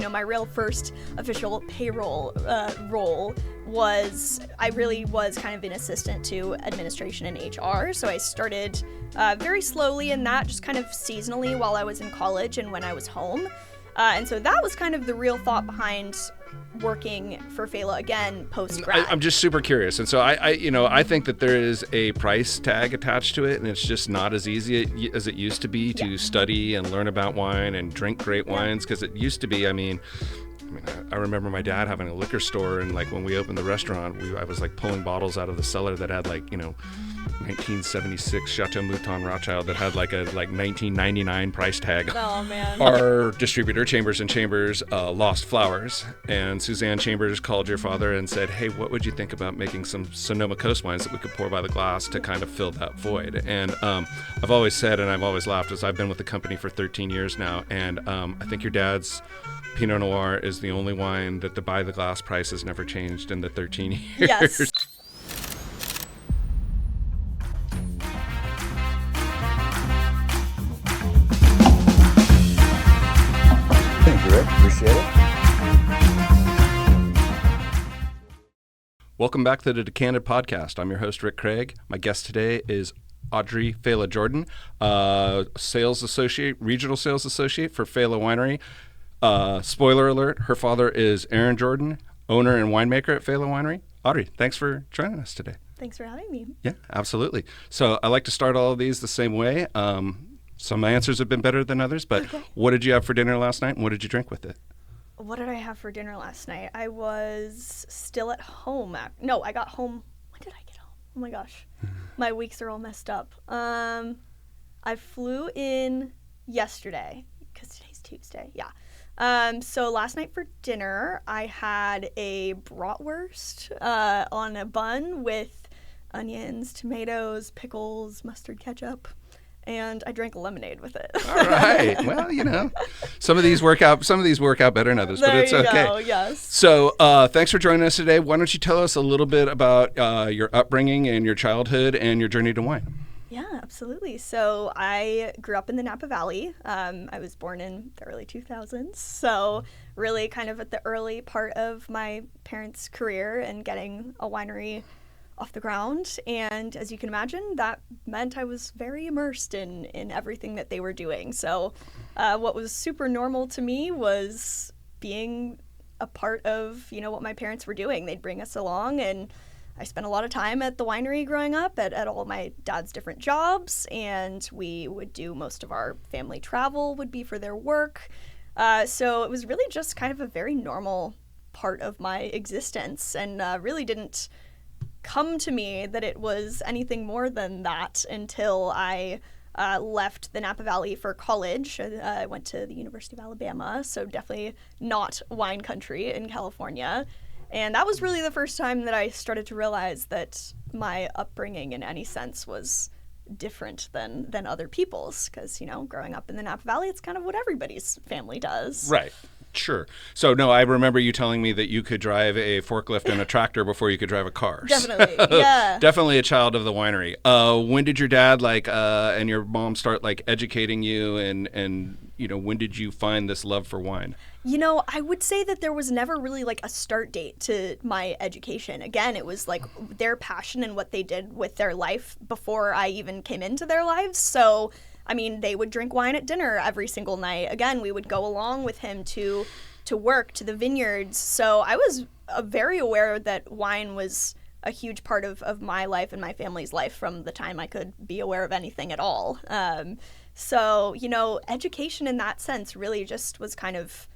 My real first official payroll role I really was kind of an assistant to administration and HR. So I started very slowly in that, just kind of seasonally while I was in college and when I was home. And so that was kind of the real thought behind working for Failla again post-grad. I'm just super curious. And so I think that there is a price tag attached to it, and it's just not as easy as it used to be to study and learn about wine and drink great wines, because it used to be, I remember my dad having a liquor store, and like when we opened the restaurant, I was like pulling bottles out of the cellar that had 1976 Chateau Mouton Rothschild that had like a $19.99 price tag. Oh man. Our distributor, Chambers and Chambers, lost flowers, and Suzanne Chambers called your father and said, "Hey, what would you think about making some Sonoma Coast wines that we could pour by the glass to kind of fill that void?" And I've always said, and I've always laughed, as I've been with the company for 13 years now, and I think your dad's Pinot Noir is the only wine that the by the glass price has never changed in the 13 years. Yes. Thank you, Rick. Appreciate it. Welcome back to the Decanted podcast. I'm your host, Rick Craig. My guest today is Audrey Failla Jordan, sales associate, regional sales associate for Failla Winery. Spoiler alert, her father is Ehren Jordan, owner and winemaker at Failla Winery. Audrey, thanks for joining us today. Thanks for having me. Yeah, absolutely. So I like to start all of these the same way. Some answers have been better than others, but Okay. What did you have for dinner last night, and what did you drink with it? What did I have for dinner last night? I was still at home. No, I got home. When did I get home? Oh my gosh. My weeks are all messed up. I flew in yesterday because today's Tuesday. Yeah. So last night for dinner, I had a bratwurst on a bun with onions, tomatoes, pickles, mustard ketchup, and I drank lemonade with it. All right. Well, some of these work out better than others, but it's okay. There you go, yes. So thanks for joining us today. Why don't you tell us a little bit about your upbringing and your childhood and your journey to wine? Yeah, absolutely. So I grew up in the Napa Valley. I was born in the early 2000s. So really kind of at the early part of my parents' career and getting a winery off the ground. And as you can imagine, that meant I was very immersed in everything that they were doing. So what was super normal to me was being a part of, what my parents were doing. They'd bring us along, and I spent a lot of time at the winery growing up at all my dad's different jobs, and we would do most of our family travel would be for their work. So it was really just kind of a very normal part of my existence, and really didn't come to me that it was anything more than that until I left the Napa Valley for college. I went to the University of Alabama, so definitely not wine country in California. And that was really the first time that I started to realize that my upbringing in any sense was different than other people's, because, growing up in the Napa Valley, it's kind of what everybody's family does. Right. Sure. So, no, I remember you telling me that you could drive a forklift and a tractor before you could drive a car. Definitely, yeah. Definitely a child of the winery. When did your dad and your mom start educating you, and when did you find this love for wine? I would say that there was never really a start date to my education. Again, it was their passion and what they did with their life before I even came into their lives. So, they would drink wine at dinner every single night. Again, we would go along with him to work, to the vineyards. So I was very aware that wine was a huge part of my life and my family's life from the time I could be aware of anything at all. So, education in that sense really just was kind of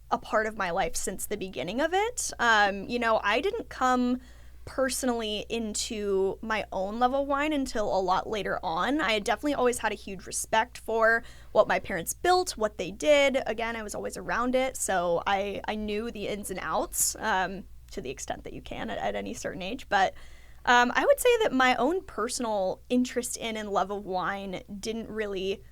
a part of my life since the beginning of it. I didn't come personally into my own love of wine until a lot later on. I had definitely always had a huge respect for what my parents built, what they did. Again, I was always around it, so I knew the ins and outs to the extent that you can at any certain age. But I would say that my own personal interest in and love of wine didn't really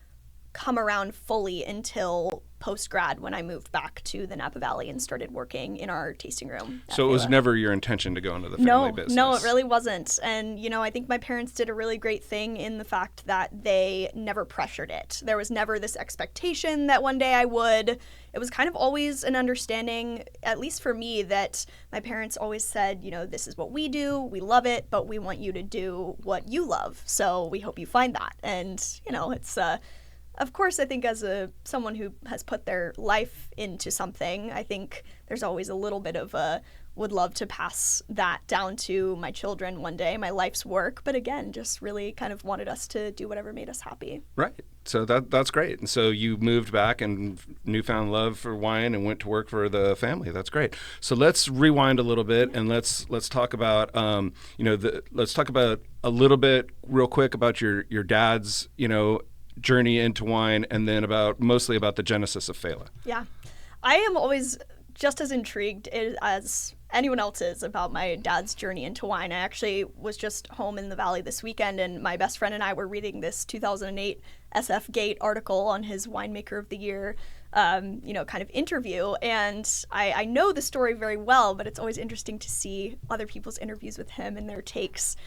come around fully until post-grad when I moved back to the Napa Valley and started working in our tasting room. So it was Failla. never your intention to go into the family business? No, it really wasn't. And, I think my parents did a really great thing in the fact that they never pressured it. There was never this expectation that one day I would. It was kind of always an understanding, at least for me, that my parents always said, this is what we do, we love it, but we want you to do what you love. So we hope you find that. And, it's of course, I think as someone who has put their life into something, I think there's always a little bit of would love to pass that down to my children one day, my life's work. But again, just really kind of wanted us to do whatever made us happy. Right. So that's great. And so you moved back and newfound love for wine and went to work for the family. That's great. So let's rewind a little bit and let's talk about let's talk about a little bit real quick about your dad's journey into wine, and then mostly about the genesis of Failla. Yeah. I am always just as intrigued as anyone else is about my dad's journey into wine. I actually was just home in the Valley this weekend, and my best friend and I were reading this 2008 SF Gate article on his Winemaker of the Year kind of interview. And I know the story very well, but it's always interesting to see other people's interviews with him and their takes.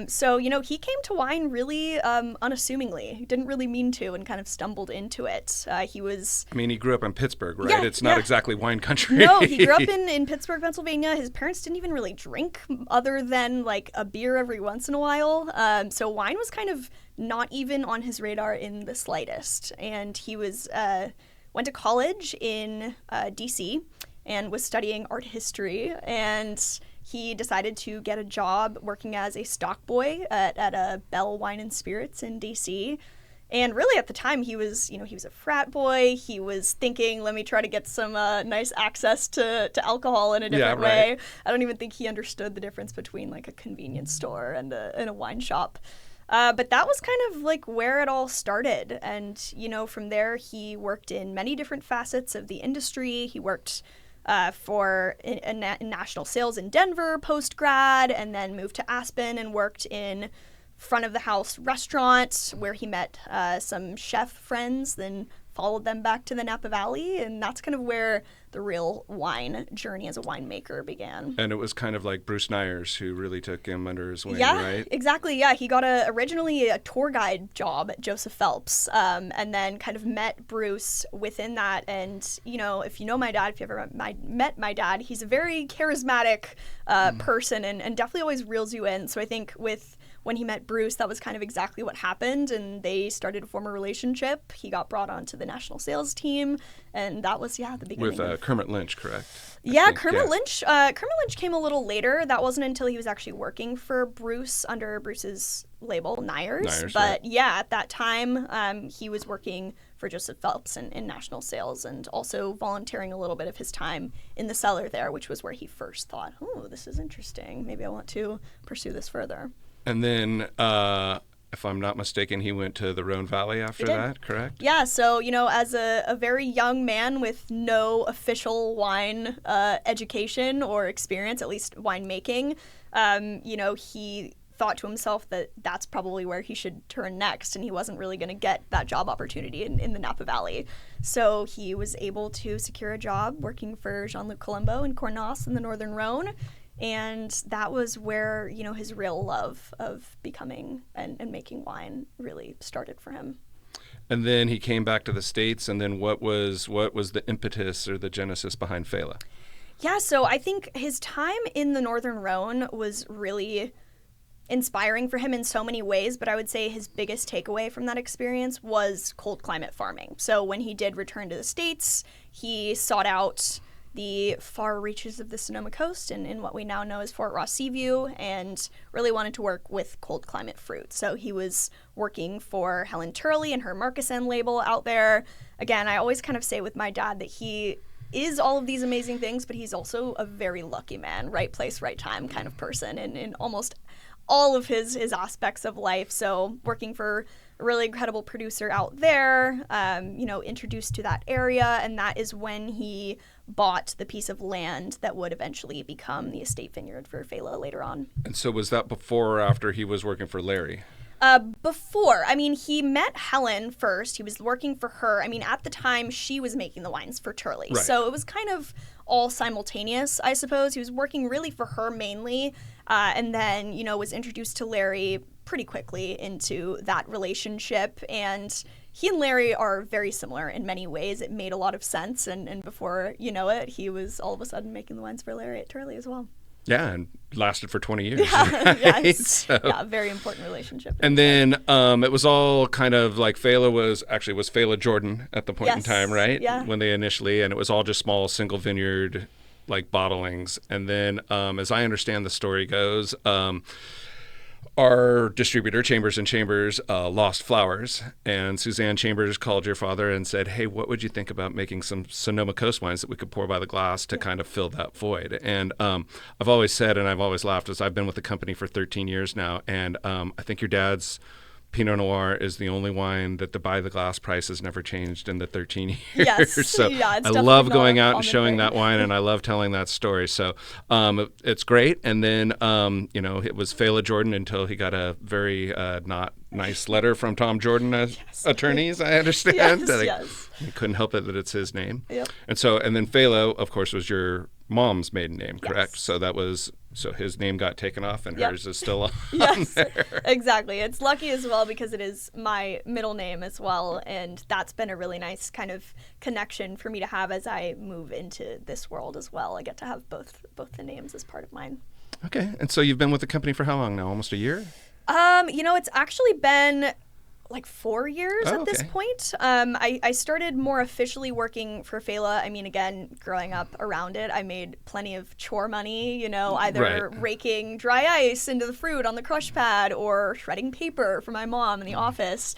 So he came to wine really unassumingly. He didn't really mean to and kind of stumbled into it. He grew up in Pittsburgh, right? Yeah, it's not exactly wine country. No, he grew up in Pittsburgh, Pennsylvania. His parents didn't even really drink other than like a beer every once in a while. So wine was kind of not even on his radar in the slightest. And he went to college in DC and was studying art history, and he decided to get a job working as a stock boy at a Bell Wine and Spirits in DC. And really at the time he was a frat boy. He was thinking, let me try to get some nice access to alcohol in a different way. I don't even think he understood the difference between like a convenience store and a wine shop. But that was kind of like where it all started. And, from there he worked in many different facets of the industry. He worked for in national sales in Denver post-grad, and then moved to Aspen and worked in front of the house restaurants where he met some chef friends, then followed them back to the Napa Valley, and that's kind of where the real wine journey as a winemaker began. And it was kind of like Bruce Nyers who really took him under his wing, yeah, right? Exactly. Yeah, he got originally a tour guide job at Joseph Phelps, and then kind of met Bruce within that. And if you know my dad, if you ever met my dad, he's a very charismatic person, and definitely always reels you in. So I think when he met Bruce, that was kind of exactly what happened, and they started to form a relationship. He got brought onto the national sales team, and that was, the beginning. With Kermit Lynch, correct? Kermit Lynch. Kermit Lynch came a little later. That wasn't until he was actually working for Bruce under Bruce's label, Nyers. But right. At that time, he was working for Joseph Phelps in national sales, and also volunteering a little bit of his time in the cellar there, which was where he first thought, oh, this is interesting. Maybe I want to pursue this further. And then, if I'm not mistaken, he went to the Rhône Valley after that, correct? Yeah, so, as a very young man with no official wine education or experience, at least winemaking, he thought to himself that that's probably where he should turn next, and he wasn't really going to get that job opportunity in the Napa Valley. So he was able to secure a job working for Jean-Luc Colombo in Cornas in the Northern Rhône. And that was where, his real love of becoming and making wine really started for him. And then he came back to the States, and then what was the impetus or the genesis behind Failla? Yeah, so I think his time in the Northern Rhône was really inspiring for him in so many ways, but I would say his biggest takeaway from that experience was cold climate farming. So when he did return to the States, he sought out the far reaches of the Sonoma Coast and in what we now know as Fort Ross Seaview, and really wanted to work with cold climate fruit. So he was working for Helen Turley and her Marquesan label out there. Again, I always kind of say with my dad that he is all of these amazing things, but he's also a very lucky man, right place, right time kind of person in almost all of his aspects of life. So working for a really incredible producer out there, introduced to that area, and that is when he bought the piece of land that would eventually become the estate vineyard for Failla later on. And so was that before or after he was working for Larry? Before, I mean, he met Helen first. He was working for her. I mean, at the time, she was making the wines for Turley. Right. So it was kind of all simultaneous, I suppose. He was working really for her mainly, and then, was introduced to Larry pretty quickly into that relationship. And he and Larry are very similar in many ways. It made a lot of sense. And before you know it, he was all of a sudden making the wines for Larry at Turley as well. Yeah, and lasted for 20 years. Yeah, Right? yes. So, Yeah, very important relationship. and then it was all kind of like Failla was Failla Jordan at the point in Yes, time, right? yeah. When they initially, and it was all just small single vineyard like bottlings. And then as I understand the story goes, our distributor, Chambers and Chambers, lost flowers, and Suzanne Chambers called your father and said, hey, what would you think about making some Sonoma Coast wines that we could pour by the glass to kind of fill that void? And I've always said, and I've always laughed, as I've been with the company for 13 years now, and I think your dad's Pinot Noir is the only wine that the by the glass price has never changed in the 13 years. Yes. So Yeah, it's I love definitely going not out and common showing thing. that wine, and I love telling that story. So it's great. And then, it was Failla Jordan until he got a very not nice letter from Tom Jordan attorneys, I understand. Yes, that yes. he couldn't help it that it's his name. Yep. And then Failla, of course, was your mom's maiden name, correct? Yes. So his name got taken off and Yep. hers is still on Yes, there. exactly. It's lucky as well because it is my middle name as well, and that's been a really nice kind of connection for me to have as I move into this world as well. I get to have both the names as part of mine. Okay. And so you've been with the company for how long now? Almost a year? It's actually been like 4 years Oh, at this okay. point. I started more officially working for Failla. I mean, again, growing up around it, I made plenty of chore money, either Right. raking dry ice into the fruit on the crush pad or shredding paper for my mom in the office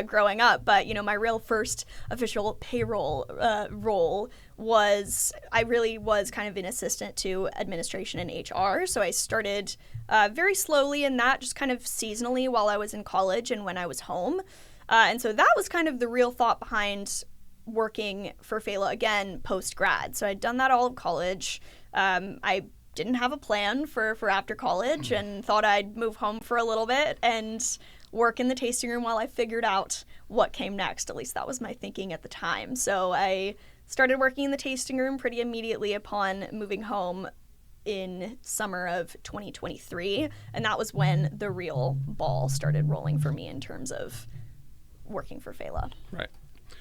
growing up. But, my real first official payroll role I really was kind of an assistant to administration and HR. So I started very slowly in that, just kind of seasonally while I was in college and when I was home. And so that was kind of the real thought behind working for Failla again post-grad. So I'd done that all of college. I didn't have a plan for after college and thought I'd move home for a little bit and work in the tasting room while I figured out what came next. At least that was my thinking at the time. So I started working in the tasting room pretty immediately upon moving home in summer of 2023, and that was when the real ball started rolling for me in terms of working for Failla. Right.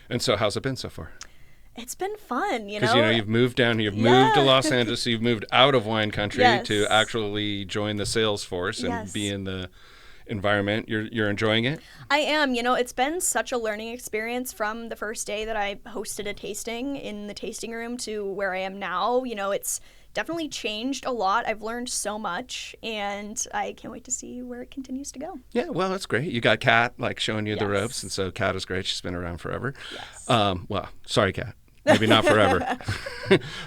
And so how's it been so far? It's been fun, Because, you've moved down, you've moved to Los Angeles, you've moved out of wine country Yes. to actually join the sales force and Yes. be in the environment. You're enjoying it? I am. It's been such a learning experience from the first day that I hosted a tasting in the tasting room to where I am now. It's definitely changed a lot. I've learned so much, and I can't wait to see where it continues to go. Yeah, well, that's great. You got Kat showing you the Yes. ropes, and so Kat is great. She's been around forever. Yes. Sorry, Kat. Maybe not forever,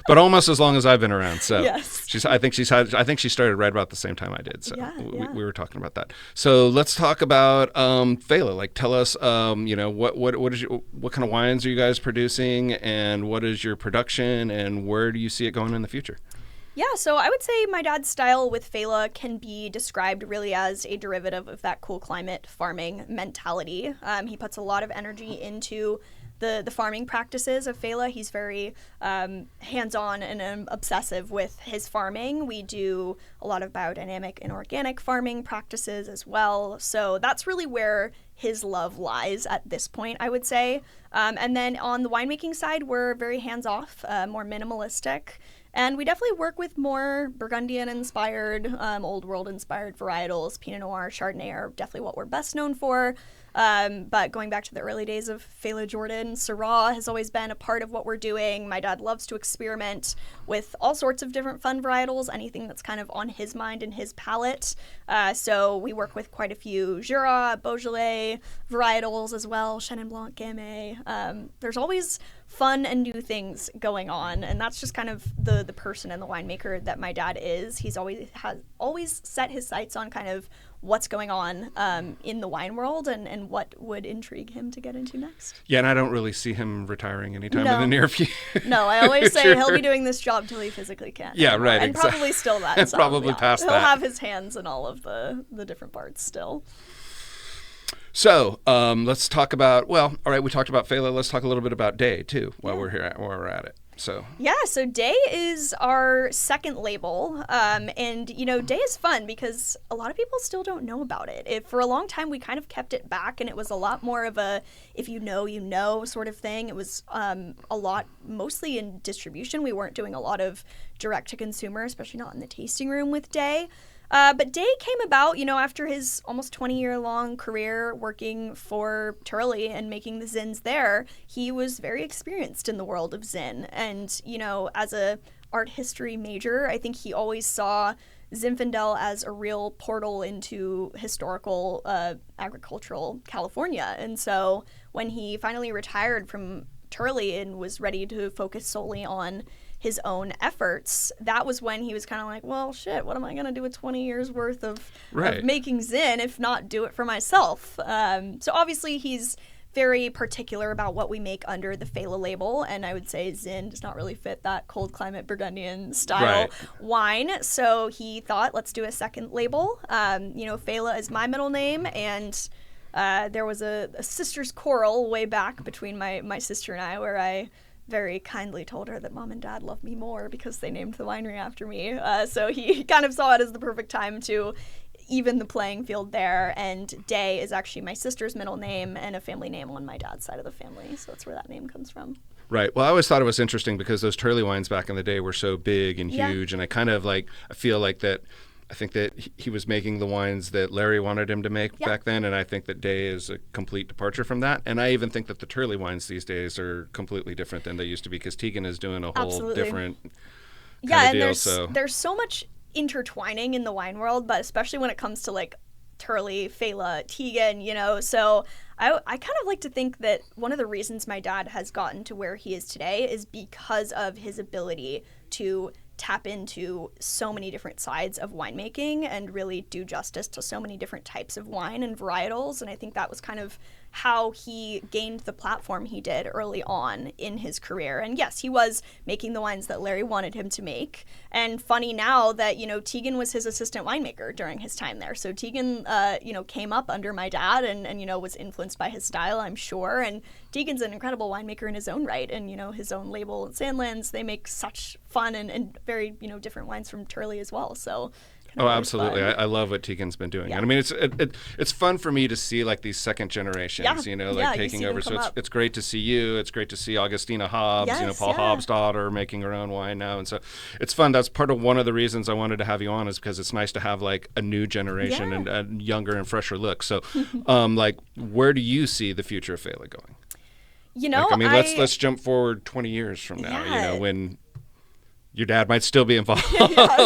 but almost as long as I've been around. So Yes. I think she started right about the same time I did. So Yeah. we were talking about that. So let's talk about Failla. Tell us, what kind of wines are you guys producing, and what is your production, and where do you see it going in the future? Yeah, so I would say my dad's style with Failla can be described really as a derivative of that cool climate farming mentality. He puts a lot of energy into the farming practices of Failla. He's very hands-on and obsessive with his farming. We do a lot of biodynamic and organic farming practices as well. So that's really where his love lies at this point, I would say. And then on the winemaking side, we're very hands-off, more minimalistic. And we definitely work with more Burgundian-inspired, Old World-inspired varietals. Pinot Noir, Chardonnay are definitely what we're best known for. But going back to the early days of Failla Jordan, Syrah has always been a part of what we're doing. My dad loves to experiment with all sorts of different fun varietals, anything that's kind of on his mind and his palate. So we work with quite a few Jura, Beaujolais varietals as well, Chenin Blanc, Gamay. There's always fun and new things going on, and that's just kind of the person and the winemaker that my dad is. He's always set his sights on kind of what's going on in the wine world and what would intrigue him to get into next. Yeah, and I don't really see him retiring anytime in the near future. No, I always say he'll be doing this job till he physically can't. Yeah, anymore. right, And exactly. probably still that. And probably past He'll that. have his hands in all of the different parts still. So let's talk about, well, all right, we talked about Failla. Let's talk a little bit about Day, too, while we're while we're at it. So Day is our second label. And, Day is fun because a lot of people still don't know about it. For a long time, we kind of kept it back, and it was a lot more of a if you know sort of thing. It was a lot mostly in distribution. We weren't doing a lot of direct to consumer, especially not in the tasting room with Day. But Day came about, after his almost 20-year-long career working for Turley and making the Zins there. He was very experienced in the world of Zin. And, as a art history major, I think he always saw Zinfandel as a real portal into historical agricultural California. And so when he finally retired from Turley and was ready to focus solely on his own efforts, that was when he was kind of like, well, shit, what am I going to do with 20 years worth of making Zin if not do it for myself? So obviously he's very particular about what we make under the Failla label, and I would say Zin does not really fit that cold climate Burgundian style wine. So he thought, let's do a second label. Failla is my middle name, and there was a sister's quarrel way back between my sister and I, where I very kindly told her that mom and dad love me more because they named the winery after me. So he kind of saw it as the perfect time to even the playing field there. And Day is actually my sister's middle name and a family name on my dad's side of the family. So that's where that name comes from. Right. Well, I always thought it was interesting because those Turley wines back in the day were so big and huge. And I feel like that. I think that he was making the wines that Larry wanted him to make back then, and I think that Day is a complete departure from that. And I even think that the Turley wines these days are completely different than they used to be, because Tegan is doing a whole different kind of deal. There's so much intertwining in the wine world, but especially when it comes to like Turley, Failla, Tegan, so I kind of like to think that one of the reasons my dad has gotten to where he is today is because of his ability to tap into so many different sides of winemaking and really do justice to so many different types of wine and varietals. And I think that was kind of how he gained the platform he did early on in his career. And yes, he was making the wines that Larry wanted him to make. And funny now that, Tegan was his assistant winemaker during his time there. So Tegan, came up under my dad and was influenced by his style, I'm sure. And Tegan's an incredible winemaker in his own right. And, his own label, Sandlands, they make such fun and very, different wines from Turley as well. So Oh, absolutely. I love what Tegan's been doing. Yeah. And I mean, it's fun for me to see like these second generations, taking over. So it's great to see you. It's great to see Augustina Hobbs, Paul Hobbs' daughter making her own wine now. And so it's fun. That's part of one of the reasons I wanted to have you on, is because it's nice to have like a new generation and a younger and fresher look. So where do you see the future of Failla going? Let's jump forward 20 years from now, when your dad might still be involved,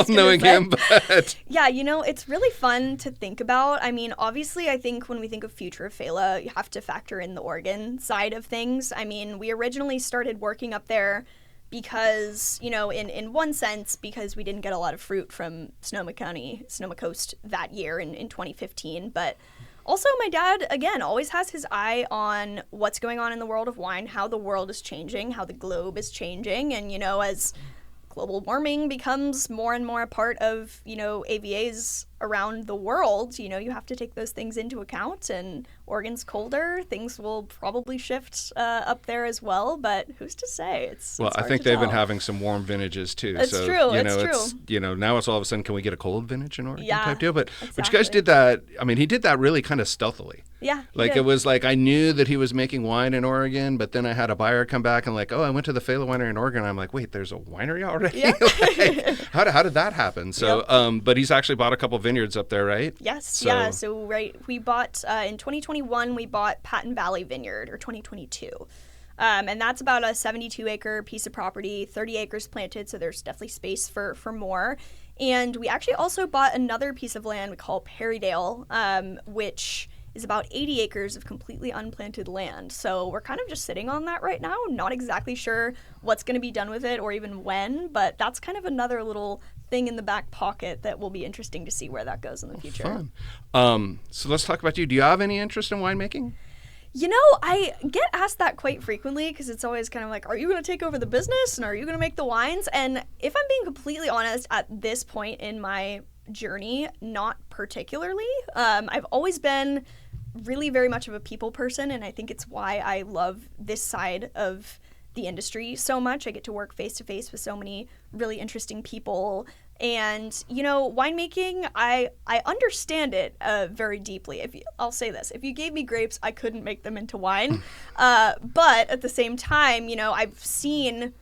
knowing him. But it's really fun to think about. I mean, obviously, I think when we think of future of Failla, you have to factor in the Oregon side of things. I mean, we originally started working up there because, in one sense, because we didn't get a lot of fruit from Sonoma Coast that year in 2015. But also, my dad, again, always has his eye on what's going on in the world of wine, how the world is changing, how the globe is changing. And, as global warming becomes more and more a part of, AVAs around the world, you have to take those things into account. And Oregon's colder, things will probably shift up there as well, but who's to say? I think they've been having some warm vintages too. It's true. It's true. Now it's all of a sudden, can we get a cold vintage in Oregon type deal? But exactly. But you guys did that. I mean, he did that really kind of stealthily. Yeah. It was like I knew that he was making wine in Oregon, but then I had a buyer come back and I went to the Failla winery in Oregon. I'm like, wait, there's a winery already? Yeah. How did that happen? So, but he's actually bought a couple vineyards up there, right? Yes. So we bought in 2021 we bought Patton Valley Vineyard, or 2022. And that's about a 72-acre piece of property, 30 acres planted, so there's definitely space for more. And we actually also bought another piece of land we call Perrydale, which is about 80 acres of completely unplanted land. So we're kind of just sitting on that right now. Not exactly sure what's going to be done with it or even when, but that's kind of another little thing in the back pocket that will be interesting to see where that goes in the future. Fun. So let's talk about you. Do you have any interest in winemaking? I get asked that quite frequently because it's always kind of like, are you going to take over the business and are you going to make the wines? And if I'm being completely honest, at this point in my journey, not particularly. I've always been really very much of a people person, and I think it's why I love this side of the industry so much. I get to work face to face with so many really interesting people. And, you know, winemaking, I understand it very deeply. I'll say this, if you gave me grapes, I couldn't make them into wine. But at the same time, you know, I've seen,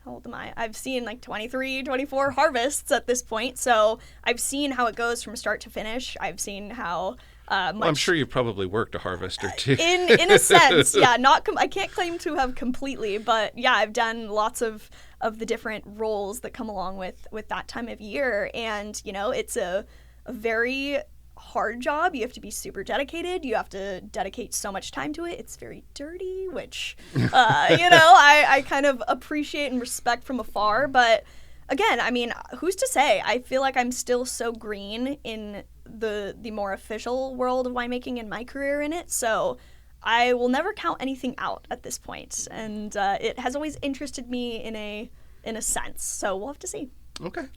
how old am I? I've seen like 23, 24 harvests at this point. So I've seen how it goes from start to finish. I've seen how well, I'm sure you've probably worked a harvest or two. In a sense, yeah. I can't claim to have completely, but yeah, I've done lots of the different roles that come along with that time of year. And, you know, it's a very hard job. You have to be super dedicated. You have to dedicate so much time to it. It's very dirty, which, you know, I kind of appreciate and respect from afar. But again, I mean, who's to say? I feel like I'm still so green in the more official world of winemaking in my career in it. So I will never count anything out at this point. And it has always interested me in a sense. So we'll have to see. Okay.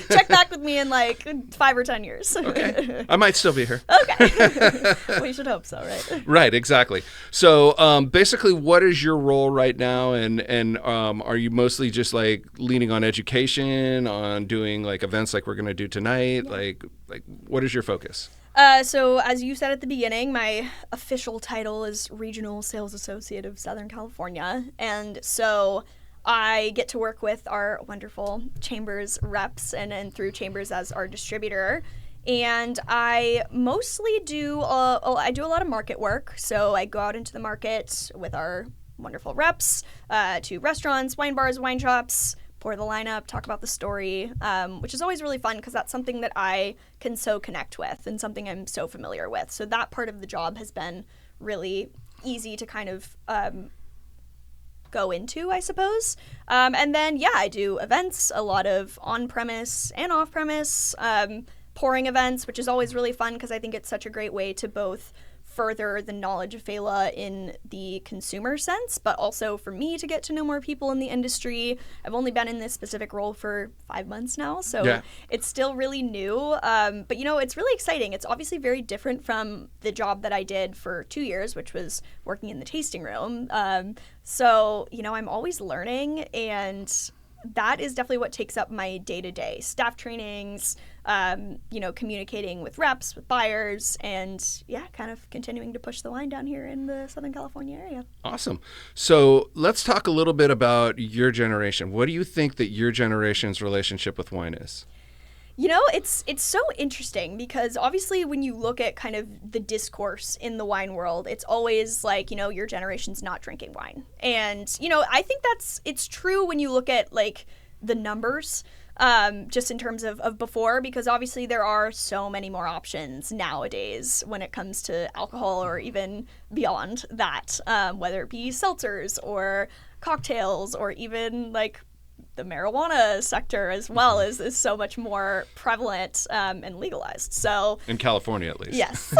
Check back with me in like 5 or 10 years. Okay. I might still be here. Okay. We should hope so, right? Right, exactly. So basically, what is your role right now? And are you mostly just like leaning on education, on doing like events like we're going to do tonight? Yeah. Like what is your focus? So as you said at the beginning, my official title is Regional Sales Associate of Southern California. And so I get to work with our wonderful Chambers reps and through Chambers as our distributor. And I mostly do a lot of market work. So I go out into the market with our wonderful reps to restaurants, wine bars, wine shops, pour the lineup, talk about the story, which is always really fun because that's something that I can so connect with and something I'm so familiar with. So that part of the job has been really easy to kind of go into, I suppose. And then, yeah, I do events, a lot of on-premise and off-premise pouring events, which is always really fun because I think it's such a great way to both further the knowledge of Failla in the consumer sense, but also for me to get to know more people in the industry. I've only been in this specific role for 5 months now, so It's still really new. But, you know, it's really exciting. It's obviously very different from the job that I did for 2 years, which was working in the tasting room. So, you know, I'm always learning, and that is definitely what takes up my day-to-day. Staff trainings, you know, communicating with reps, with buyers, and yeah, kind of continuing to push the wine down here in the Southern California area. Awesome. So let's talk a little bit about your generation. What do you think that your generation's relationship with wine is? You know, it's so interesting because obviously when you look at kind of the discourse in the wine world, it's always like, you know, your generation's not drinking wine. And, you know, I think it's true when you look at like the numbers, just in terms of before, because obviously there are so many more options nowadays when it comes to alcohol or even beyond that, whether it be seltzers or cocktails or even like the marijuana sector as well is so much more prevalent and legalized. So in California, at least. Yes.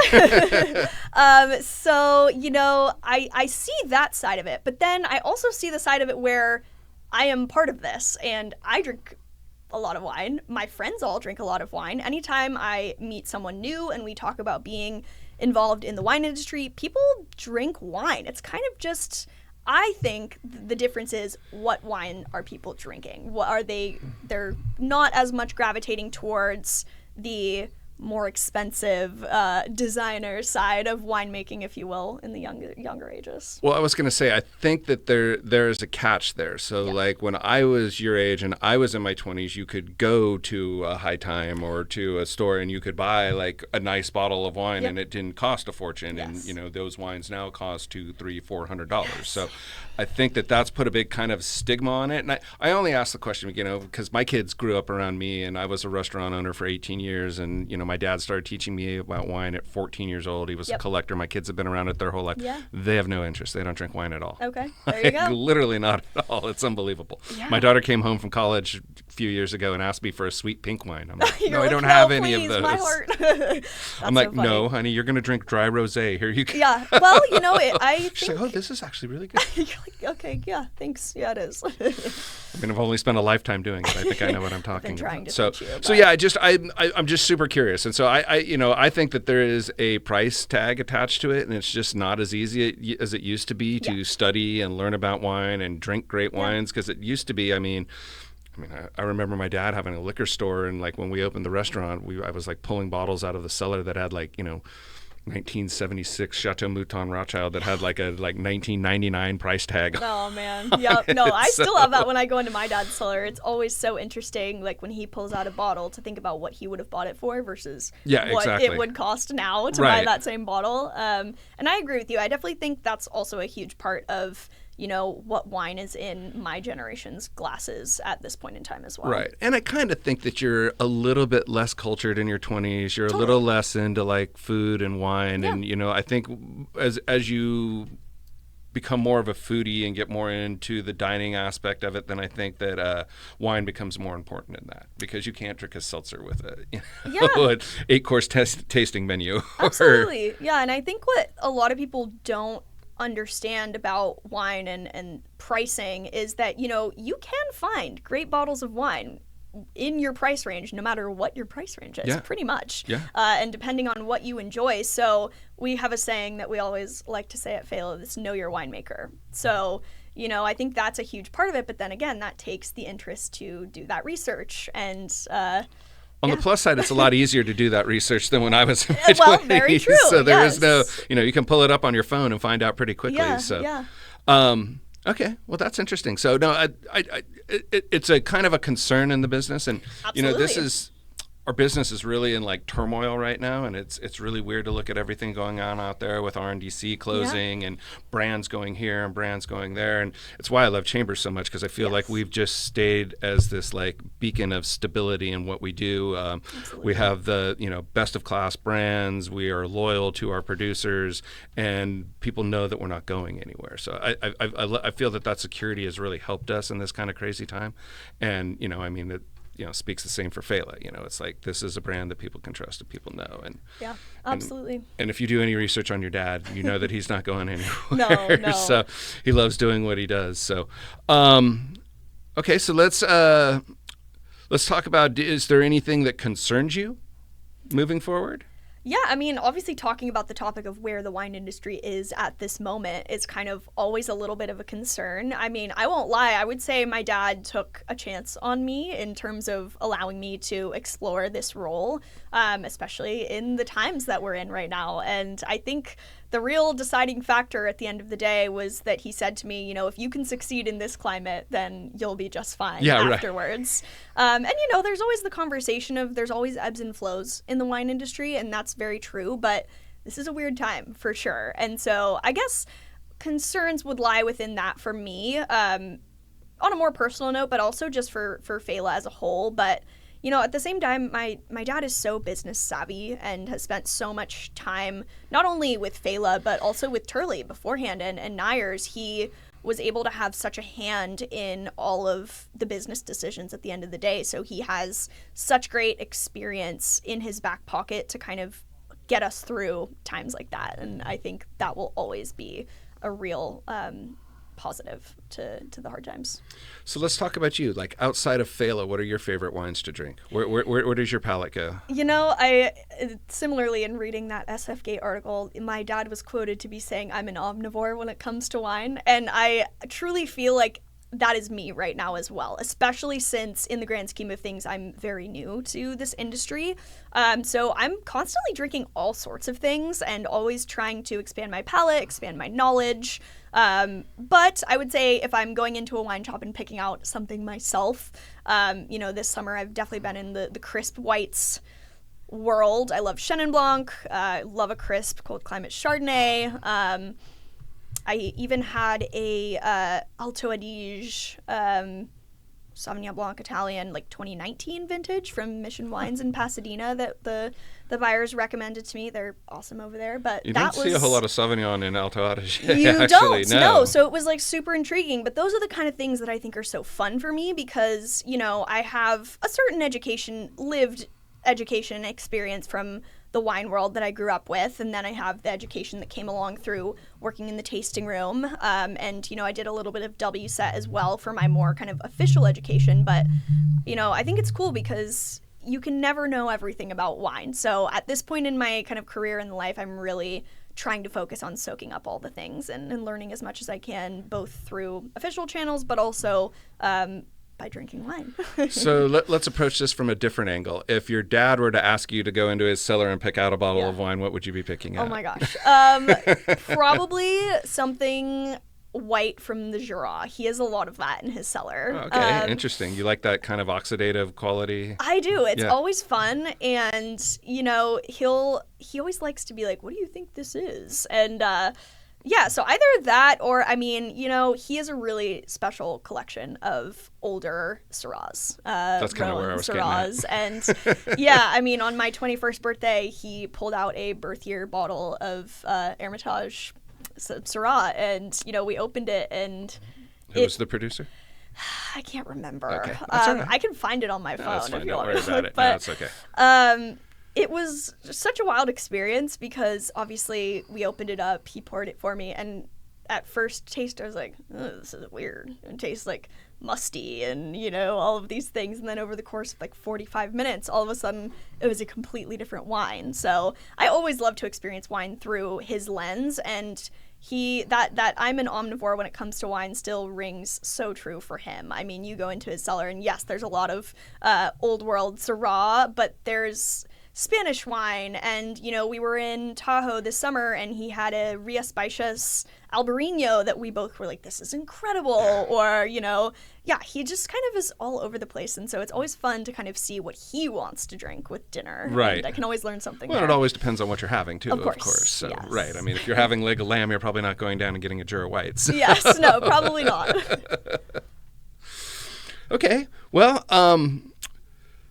So, you know, I see that side of it, but then I also see the side of it where I am part of this and I drink a lot of wine. My friends all drink a lot of wine. Anytime I meet someone new and we talk about being involved in the wine industry, people drink wine. It's kind of just, I think the difference is what wine are people drinking? What are they're not as much gravitating towards the more expensive designer side of winemaking, if you will, in the younger ages. Well, I was going to say, I think that there's a catch there. So like when I was your age and I was in my 20s, you could go to a High Time or to a store and you could buy like a nice bottle of wine and it didn't cost a fortune. Yes. And, you know, those wines now cost $200, $300, $400. So I think that that's put a big kind of stigma on it. And I only ask the question, you know, because my kids grew up around me and I was a restaurant owner for 18 years. And, you know, my dad started teaching me about wine at 14 years old. He was a collector. My kids have been around it their whole life. Yeah. They have no interest. They don't drink wine at all. Okay, there you go. Literally not at all. It's unbelievable. Yeah. My daughter came home from college a few years ago and asked me for a sweet pink wine. I'm like, You're no, I like, don't "No, have any please, of those. my heart." I'm like, no, honey, you're going to drink dry rosé. Here you go. Yeah. Well, I think. She's like, oh, this is actually really good. You're like, okay, yeah, thanks. Yeah, it is. I mean, I've only spent a lifetime doing it. I think I know what I'm talking trying about. to So, teach you, so but- yeah, I'm just super curious, and so I think that there is a price tag attached to it, and it's just not as easy as it used to be to study and learn about wine and drink great wines, because it used to be. I mean, I remember my dad having a liquor store, and like when we opened the restaurant, I was like pulling bottles out of the cellar that had like 1976 Chateau Mouton Rothschild that had like a $19.99 price tag. Oh man, yeah. No, I still have that when I go into my dad's cellar. It's always so interesting, like when he pulls out a bottle, to think about what he would have bought it for versus what it would cost now to buy that same bottle. And I agree with you. I definitely think that's also a huge part of what wine is in my generation's glasses at this point in time as well. Right. And I kind of think that you're a little bit less cultured in your 20s. You're a little less into like food and wine. Yeah. And, I think as you become more of a foodie and get more into the dining aspect of it, then I think that wine becomes more important in that, because you can't drink a seltzer with an 8-course tasting menu. Absolutely. Yeah. And I think what a lot of people don't understand about wine and pricing is that you can find great bottles of wine in your price range, no matter what your price range is, pretty much. Yeah. And depending on what you enjoy. So we have a saying that we always like to say at Failla, this know your winemaker. So I think that's a huge part of it, but then again, that takes the interest to do that research. And on the plus side, it's a lot easier to do that research than when I was in my 20s. Well, very true. So there is no, you can pull it up on your phone and find out pretty quickly. Okay, well, that's interesting. So no, it's a kind of a concern in the business, and Absolutely. Our business is really in like turmoil right now, and it's really weird to look at everything going on out there with RNDC closing and brands going here and brands going there, and it's why I love Chambers so much, because I feel like we've just stayed as this like beacon of stability in what we do. We have the best of class brands. We are loyal to our producers, and people know that we're not going anywhere. So I feel that security has really helped us in this kind of crazy time, and it speaks the same for Failla. It's like, this is a brand that people can trust and people know. And yeah, absolutely. And if you do any research on your dad, you know that he's not going anywhere. No. So he loves doing what he does. So, okay, so let's talk about, is there anything that concerns you moving forward? Yeah, obviously talking about the topic of where the wine industry is at this moment is kind of always a little bit of a concern. I won't lie, I would say my dad took a chance on me in terms of allowing me to explore this role, especially in the times that we're in right now. And I think the real deciding factor at the end of the day was that he said to me, if you can succeed in this climate, then you'll be just fine afterwards. And there's always the conversation of there's always ebbs and flows in the wine industry, and that's very true, but this is a weird time for sure. And so I guess concerns would lie within that for me, on a more personal note, but also just for Failla as a whole. But at the same time, my dad is so business savvy and has spent so much time, not only with Failla, but also with Turley beforehand and Nyers. He was able to have such a hand in all of the business decisions at the end of the day. So he has such great experience in his back pocket to kind of get us through times like that. And I think that will always be a real positive to the hard times. So let's talk about you. Like, outside of Failla, what are your favorite wines to drink? Where does your palate go? I similarly, in reading that SF Gate article, my dad was quoted to be saying I'm an omnivore when it comes to wine, and I truly feel like that is me right now as well, especially since in the grand scheme of things, I'm very new to this industry. So I'm constantly drinking all sorts of things and always trying to expand my palate, expand my knowledge. But I would say if I'm going into a wine shop and picking out something myself, this summer I've definitely been in the crisp whites world. I love Chenin Blanc. I love a crisp cold climate Chardonnay. I even had a Alto Adige Sauvignon Blanc Italian, like 2019 vintage from Mission Wines in Pasadena that the buyers recommended to me. They're awesome over there. But You don't see a whole lot of Sauvignon in Alto Adige. You actually, don't, no. no. So it was like super intriguing. But those are the kind of things that I think are so fun for me because, you know, I have a certain lived education experience from the wine world that I grew up with, and then I have the education that came along through working in the tasting room, and you know, I did a little bit of WSET as well for my more kind of official education. But you know, I think it's cool because you can never know everything about wine. So at this point in my kind of career in life, I'm really trying to focus on soaking up all the things and learning as much as I can, both through official channels, but also by drinking wine. So let's approach this from a different angle. If your dad were to ask you to go into his cellar and pick out a bottle of wine, what would you be picking out? Oh my gosh. Probably something white from the Jura. He has a lot of that in his cellar. Okay, interesting. You like that kind of oxidative quality? I do. It's always fun, and you know, he always likes to be like, "What do you think this is?" And yeah, so either that or, I mean, you know, he has a really special collection of older Syrahs. That's kind of where I was Syrahs. And yeah, I mean, on my 21st birthday, he pulled out a birth year bottle of Hermitage Syrah, and, you know, we opened it, and Who was the producer? I can't remember. Okay, that's all right. I can find it on my phone. That's fine. If you Don't want worry me about to. it. But, No, it's okay. It was just such a wild experience because obviously we opened it up, he poured it for me, and at first taste I was like, oh, this is weird. It tastes like musty and, you know, all of these things. And then over the course of like 45 minutes, all of a sudden it was a completely different wine. So I always love to experience wine through his lens, and that I'm an omnivore when it comes to wine still rings so true for him. I mean, you go into his cellar and yes, there's a lot of old world Syrah, but there's Spanish wine, and you know, we were in Tahoe this summer and he had a Ria Spicious Albarino that we both were like, this is incredible. Or, you know, yeah, he just kind of is all over the place, and so it's always fun to kind of see what he wants to drink with dinner. Right. And I can always learn something. Well, there. it always depends on what you're having too, Of course, So yes. right. I mean, if you're having leg of lamb, you're probably not going down and getting a Jura Whites. Yes, no, probably not. Okay. Well,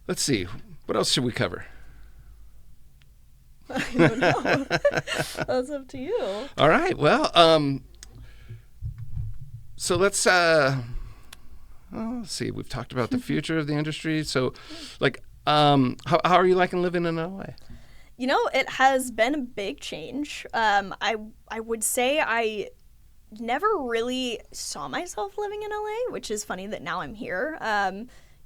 let's see. What else should we cover? I don't know. That's up to you. All right. Well, so let's see. We've talked about the future of the industry. So, like, how are you liking living in LA? You know, it has been a big change. I would say I never really saw myself living in LA, which is funny that now I'm here.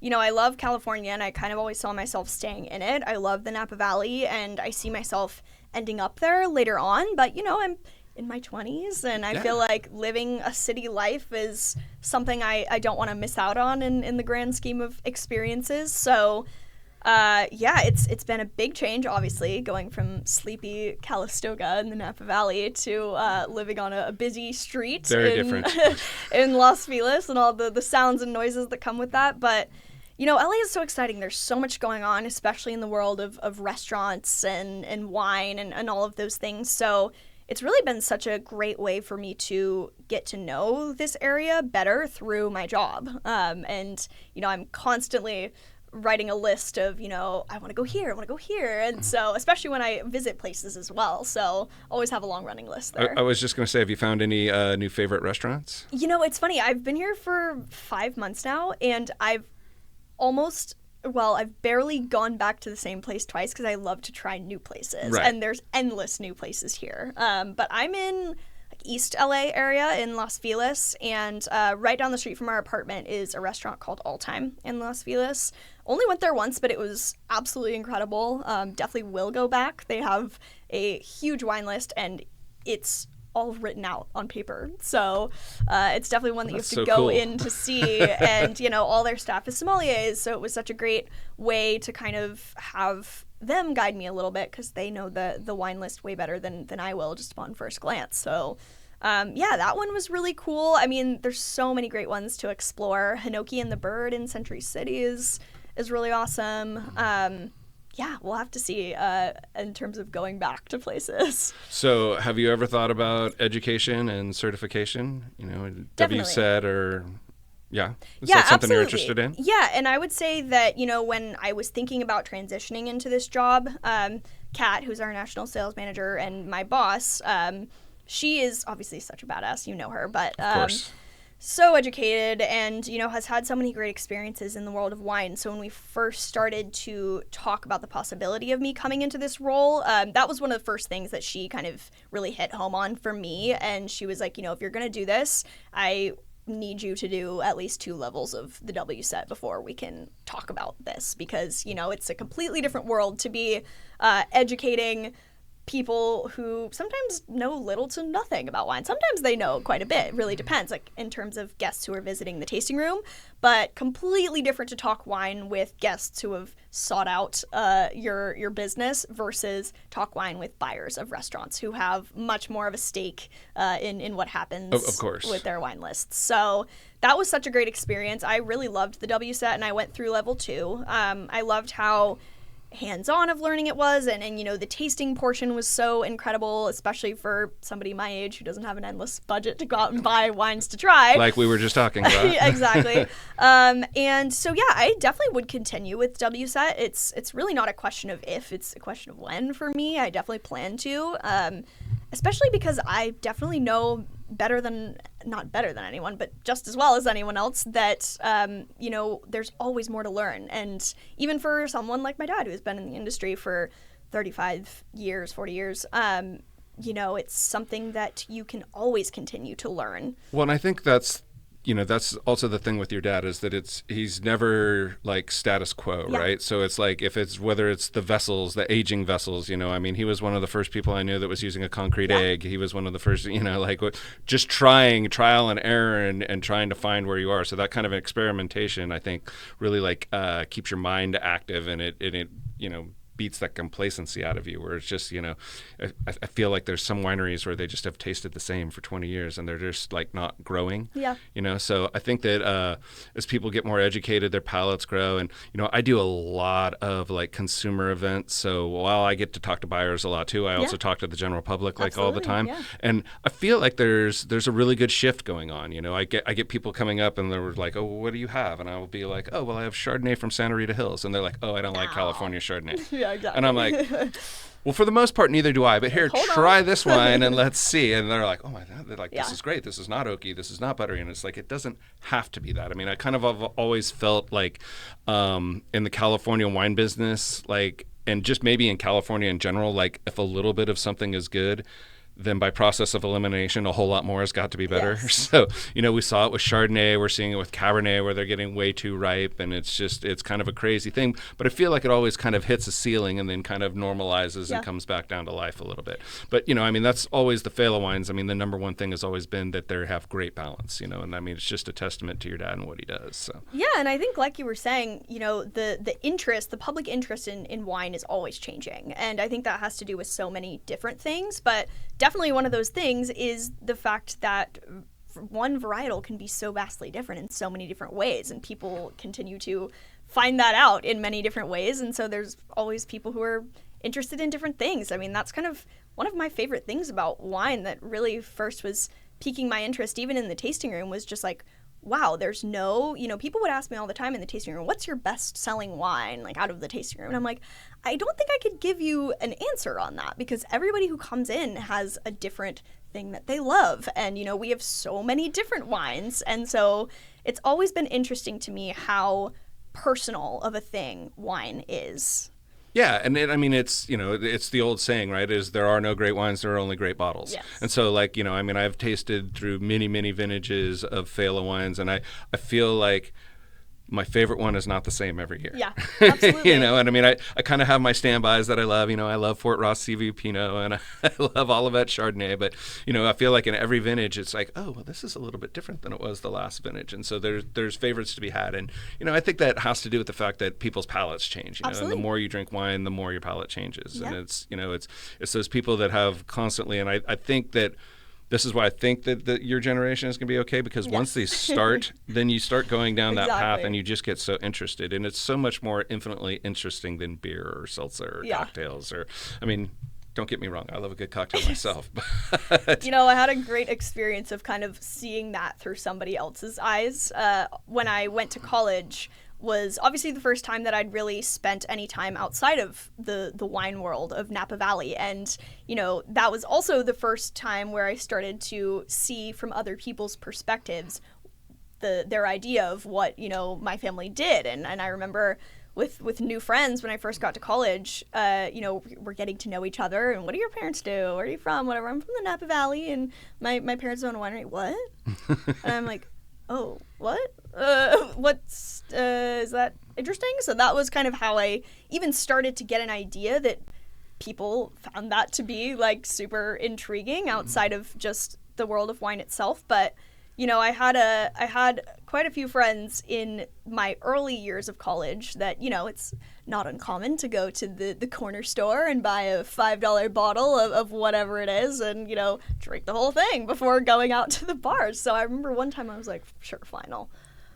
You know, I love California, and I kind of always saw myself staying in it. I love the Napa Valley, and I see myself ending up there later on. But, you know, I'm in my 20s, and I feel like living a city life is something I don't want to miss out on in the grand scheme of experiences. So, yeah, it's been a big change, obviously, going from sleepy Calistoga in the Napa Valley to living on a busy street in Los Feliz, and all the sounds and noises that come with that. But, you know, LA is so exciting. There's so much going on, especially in the world of restaurants and wine and all of those things. So it's really been such a great way for me to get to know this area better through my job. And, you know, I'm constantly writing a list of, you know, I want to go here, I want to go here. And so, especially when I visit places as well. So always have a long running list there. I was just going to say, have you found any new favorite restaurants? You know, it's funny. I've been here for 5 months now, and I've barely gone back to the same place twice because I love to try new places. Right. And there's endless new places here. But I'm in East LA area in Los Feliz, and right down the street from our apartment is a restaurant called All Time in Los Feliz. Only went there once, but it was absolutely incredible. Definitely will go back. They have a huge wine list, and it's all written out on paper. So it's definitely one that you have to go in to see. And, you know, all their staff is sommeliers, so it was such a great way to kind of have them guide me a little bit because they know the wine list way better than I will just upon first glance. So yeah, that one was really cool. I mean, there's so many great ones to explore. Hinoki and the Bird in Century City is really awesome. Yeah, we'll have to see in terms of going back to places. So have you ever thought about education and certification? You know, Definitely. WSET or Yeah. Is Yeah, that something you're absolutely. interested in? Yeah, and I would say that, when I was thinking about transitioning into this job, Kat, who's our national sales manager and my boss, she is obviously such a badass. You know her, but Of course. so educated and, has had so many great experiences in the world of wine. So when we first started to talk about the possibility of me coming into this role, that was one of the first things that she kind of really hit home on for me. And she was like, if you're going to do this, I need you to do at least 2 levels of the WSET before we can talk about this, because, it's a completely different world to be educating people who sometimes know little to nothing about wine. Sometimes they know quite a bit. It really depends, like in terms of guests who are visiting the tasting room, but completely different to talk wine with guests who have sought out your business versus talk wine with buyers of restaurants who have much more of a stake in what happens Of course. with their wine lists. So that was such a great experience. I really loved the WSET, and I went through level 2. I loved how hands-on of learning it was, and the tasting portion was so incredible, especially for somebody my age who doesn't have an endless budget to go out and buy wines to try, Like we were just talking about. Exactly. And so I definitely would continue with WSET. It's really not a question of if, it's a question of when. For me, I definitely plan to, especially because I definitely know not better than anyone, but just as well as anyone else, that there's always more to learn. And even for someone like my dad, who has been in the industry for 35 years, 40 years, it's something that you can always continue to learn. Well, and I think that's also the thing with your dad, is that he's never like status quo, Yeah. right? So it's like, whether it's the vessels, the aging vessels, he was one of the first people I knew that was using a concrete egg. He was one of the first, just trying trial and error and trying to find where you are. So that kind of experimentation, I think, really keeps your mind active, and it beats that complacency out of you, where it's just, I feel like there's some wineries where they just have tasted the same for 20 years and they're just like not growing. Yeah. So I think that as people get more educated, their palates grow. And, I do a lot of like consumer events. So while I get to talk to buyers a lot too, I also talk to the general public all the Absolutely, time. yeah. And I feel like there's a really good shift going on. I get people coming up and they're like, oh, what do you have? And I will be like, oh, well, I have Chardonnay from Santa Rita Hills. And they're like, oh, I don't like California Chardonnay. Yeah, exactly. And I'm like, well, for the most part, neither do I. But here, try this wine and let's see. And they're like, oh my God, they're like, this is great. This is not oaky. This is not buttery. And it's like, it doesn't have to be that. I mean, I kind of have always felt like in the California wine business, like, and just maybe in California in general, like if a little bit of something is good, then by process of elimination, a whole lot more has got to be better. Yes. So, we saw it with Chardonnay. We're seeing it with Cabernet, where they're getting way too ripe. And it's kind of a crazy thing. But I feel like it always kind of hits a ceiling and then kind of normalizes and comes back down to life a little bit. But, that's always the Failla wines. I mean, the number one thing has always been that they have great balance, and I mean, it's just a testament to your dad and what he does. So. Yeah, and I think, like you were saying, the interest, the public interest in wine is always changing. And I think that has to do with so many different things. But definitely one of those things is the fact that one varietal can be so vastly different in so many different ways, and people continue to find that out in many different ways. And so there's always people who are interested in different things. I mean, that's kind of one of my favorite things about wine that really first was piquing my interest, even in the tasting room, was just like, wow, there's no, people would ask me all the time in the tasting room, what's your best selling wine, like out of the tasting room? And I'm like, I don't think I could give you an answer on that, because everybody who comes in has a different thing that they love. And, we have so many different wines. And so it's always been interesting to me how personal of a thing wine is. Yeah, and it's it's the old saying, right? Is there are no great wines, there are only great bottles. Yes. And so, I've tasted through many, many vintages of Failla wines, and I feel like my favorite one is not the same every year. Yeah, absolutely. And I kind of have my standbys that I love. I love Fort Ross CV Pinot, and I love Olivet Chardonnay. But, I feel like in every vintage, it's like, oh, well, this is a little bit different than it was the last vintage. And so there's favorites to be had. And, I think that has to do with the fact that people's palates change. And the more you drink wine, the more your palate changes. Yeah. And it's those people that have constantly, and I think that this is why I think that your generation is going to be okay, because once they start, then you start going down that path and you just get so interested. And it's so much more infinitely interesting than beer or seltzer or cocktails. Or, don't get me wrong, I love a good cocktail myself. You know, I had a great experience of kind of seeing that through somebody else's eyes. When I went to college was obviously the first time that I'd really spent any time outside of the wine world of Napa Valley. And, you know, that was also the first time where I started to see from other people's perspectives their idea of what, you know, my family did. And I remember with new friends when I first got to college, you know, we're getting to know each other. And what do your parents do? Where are you from? Whatever. I'm from the Napa Valley, and my parents own a winery. What? And I'm like, oh, what? Is that interesting? So that was kind of how I even started to get an idea that people found that to be like super intriguing outside of just the world of wine itself. But you know, I had quite a few friends in my early years of college that, you know, it's not uncommon to go to the corner store and buy a $5 bottle of whatever it is and, you know, drink the whole thing before going out to the bars. So I remember one time I was like, sure, fine,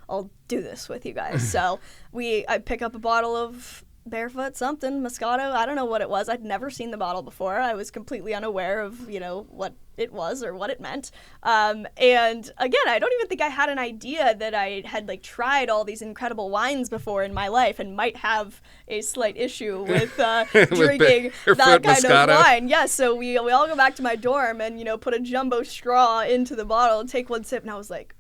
I'll do this with you guys. So I'd pick up a bottle of Barefoot something, Moscato, I don't know what it was. I'd never seen the bottle before. I was completely unaware of, you know, what it was or what it meant. And again, I don't even think I had an idea that I had like tried all these incredible wines before in my life and might have a slight issue with drinking that kind Moscato. of wine. Yeah, so we all go back to my dorm and, you know, put a jumbo straw into the bottle and take one sip, and I was like,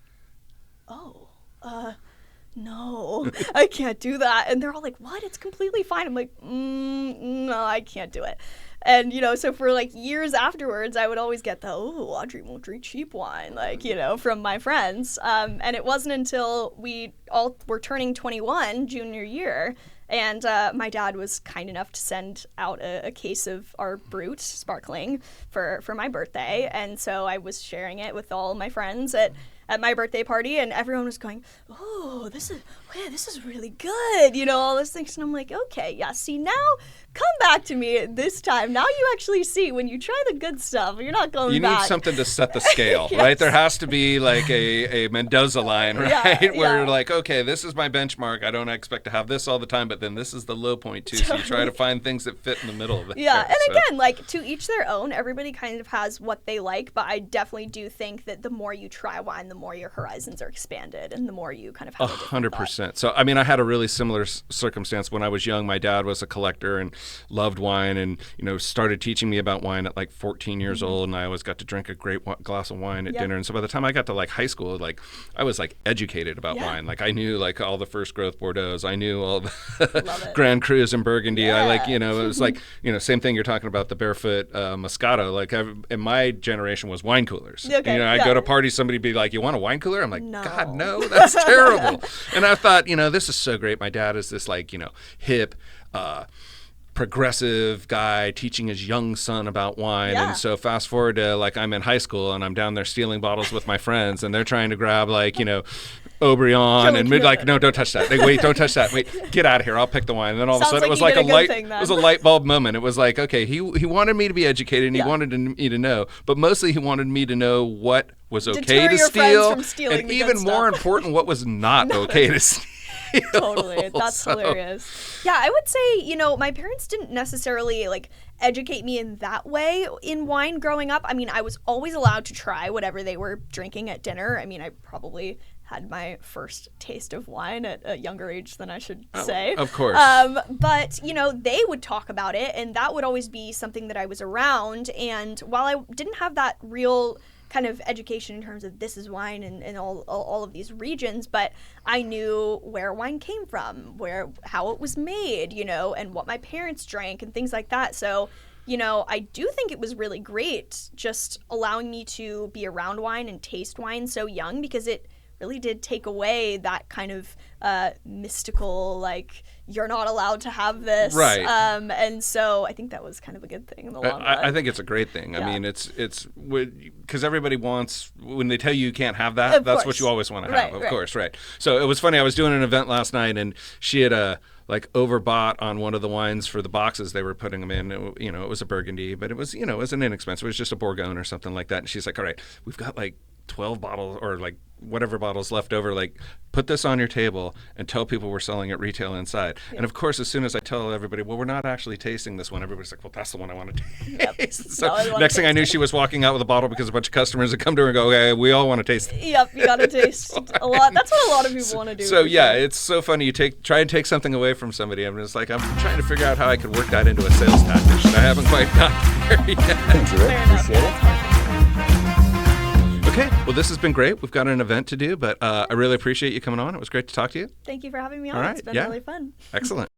no, I can't do that. And they're all like, what? It's completely fine. I'm like, no, I can't do it. And, you know, so for like years afterwards, I would always get Audrey won't drink cheap wine, like, you know, from my friends. And it wasn't until we all were turning 21 junior year, and my dad was kind enough to send out a case of our Brut sparkling for my birthday. And so I was sharing it with all my friends at my birthday party, and everyone was going, oh, this is really good, you know, all those things. And I'm like, okay, yeah, see, now come back to me this time. Now you actually see when you try the good stuff, you're not going back. You need something to set the scale, Yes. right? There has to be like a Mendoza line, right? Yeah, Where yeah. you're like, okay, this is my benchmark. I don't expect to have this all the time, but then this is the low point too. So you try to find things that fit in the middle of it. Yeah, and again, like, to each their own. Everybody kind of has what they like, but I definitely do think that the more you try wine, the more your horizons are expanded, and the more you kind of have a different thought. 100%. So, I mean, I had a really similar circumstance when I was young. My dad was a collector and loved wine, and, you know, started teaching me about wine at like 14 years old, and I always got to drink a great glass of wine at dinner. And so by the time I got to like high school, like I was like educated about wine. Like I knew like all the first growth Bordeaux's. I knew all the Grand Crus and Burgundy. Yeah. I like, you know, it was like, you know, same thing you're talking about, the Barefoot Moscato. Like in my generation was wine coolers. Okay, you know, I'd go to parties, somebody would be like, you want a wine cooler? I'm like, No. God, no, that's terrible. And I thought, you know, this is so great. My dad is this like, you know, hip, progressive guy teaching his young son about wine. Yeah. And so fast forward to like I'm in high school and I'm down there stealing bottles with my friends, and they're trying to grab like, you know, Obrion and mid, like, no, don't touch that. Like, wait, don't touch that. Wait, get out of here. I'll pick the wine. And then all of a Sounds sudden it was like like you a did a good light, thing then. it was a light bulb moment. It was like, okay, he wanted me to be educated, and he wanted me to know, but mostly he wanted me to know what was okay Deter to your friends steal, from stealing and the even good more stuff. important, what was not okay to steal. Totally. That's hilarious. Yeah, I would say, you know, my parents didn't necessarily like educate me in that way in wine growing up. I mean, I was always allowed to try whatever they were drinking at dinner. I mean, I probably had my first taste of wine at a younger age than I should say. Of course. But, you know, they would talk about it, and that would always be something that I was around. And while I didn't have that real kind of education in terms of this is wine and all of these regions, but I knew where wine came from, how it was made, you know, and what my parents drank and things like that. So, you know, I do think it was really great just allowing me to be around wine and taste wine so young, because it really did take away that kind of mystical, like, you're not allowed to have this. Right. And so I think that was kind of a good thing in the long run. I think it's a great thing. Yeah. I mean, it's because everybody wants, when they tell you can't have that, that's what you always want to have. Right, of course, right. So it was funny. I was doing an event last night, and she had like overbought on one of the wines for the boxes they were putting them in. It, you know, it was a Burgundy, but it was, you know, it was an inexpensive. It was just a Bourgogne or something like that. And she's like, all right, we've got like 12 bottles or like whatever bottles left over, like put this on your table and tell people we're selling it retail inside. And of course, as soon as I tell everybody, well, we're not actually tasting this one, everybody's like, well, that's the one I want to taste. So next thing I knew, she was walking out with a bottle because a bunch of customers had come to her and go, okay, we all want to taste it. Yep, you got to taste a lot. That's what a lot of people want to do. So yeah, it's so funny. You try and take something away from somebody. I'm just like, I'm trying to figure out how I could work that into a sales tactic, and I haven't quite got there yet. Thank you, Rick. Appreciate it. Okay, well, this has been great. We've got an event to do, but I really appreciate you coming on. It was great to talk to you. Thank you for having me on. All right, It's been yeah. really fun. Excellent.